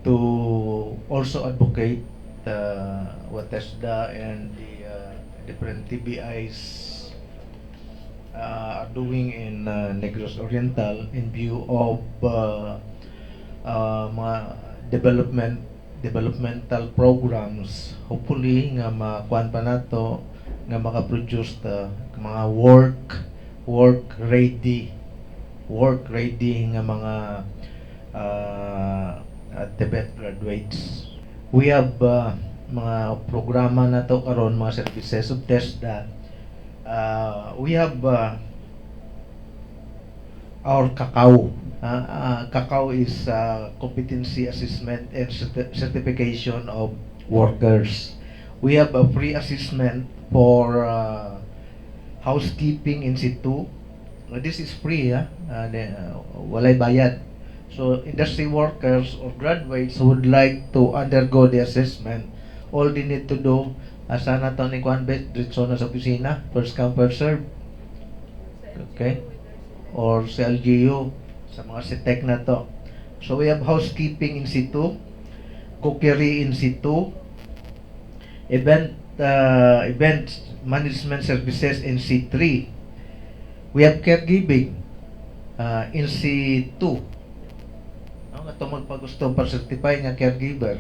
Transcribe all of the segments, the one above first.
to also advocate what TESDA and the different TBIs are doing in Negros Oriental in view of mga developmental programs. Hopefully nga makuan pa nato nga maka-produce mga work ready nga mga TVET graduates. We have mga programa na to karon, mga services of TESDA. We have our Kakao. Kakao is competency assessment and certification of workers. We have a free assessment for housekeeping in situ. This is free, walay bayad. So industry workers or graduates who would like to undergo the assessment, all they need to do, asa na to ni Kwan Bet, dito na sa opisina, first come first serve. Okay? Or sa LGU, sa mga CTEC na to. So we have housekeeping in situ, cookery in situ, event management services in C3. We have caregiving in C2. Ito magpagusto para certify nga caregiver.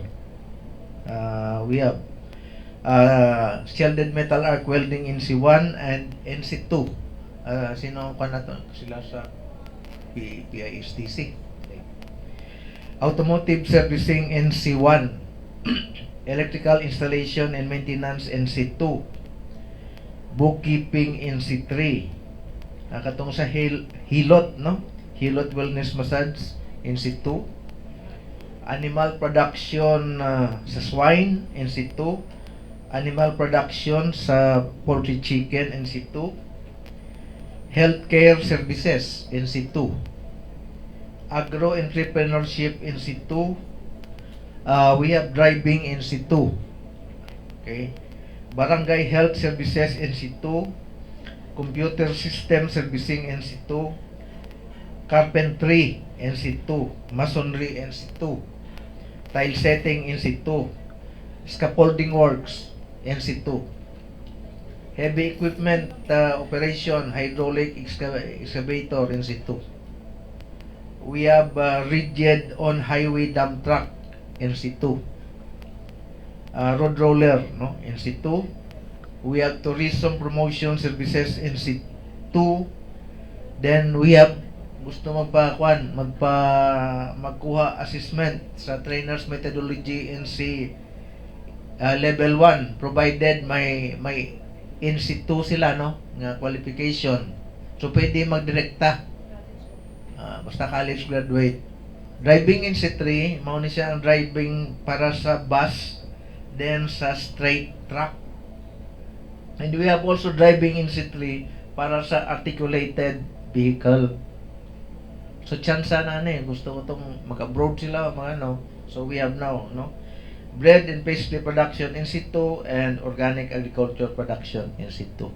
We have shielded metal arc welding in C1 and in C2. Sino pa na to? Sila sa PISTC. Automotive servicing in C1. Electrical installation and maintenance in C2. Bookkeeping in C3. Katong sa Hilot, no? Hilot Wellness Massage in C2. Animal production sa swine in situ, animal production sa poultry chicken in situ, healthcare services in situ, agro entrepreneurship in situ, we have driving in situ, okay, barangay health services in situ, computer system servicing in situ, carpentry in situ, masonry in situ, tile setting in situ, scaffolding works in situ, heavy equipment operation, hydraulic excavator in situ. We have rigid on highway dump truck in situ, road roller, no, in situ. We have tourism promotion services in situ. Then we have gusto magkuha assessment sa trainers methodology in level 1, provided may in situ sila, no, nga qualification. So pwede magdirekta basta college graduate. Driving in C3, mao ni siya ang driving para sa bus, then sa straight truck. And we have also driving in C3 para sa articulated vehicle. So chance na gusto ko tong mag-abroad sila mga ano. So we have now, no, bread and pastry production in situ and organic agriculture production in situ.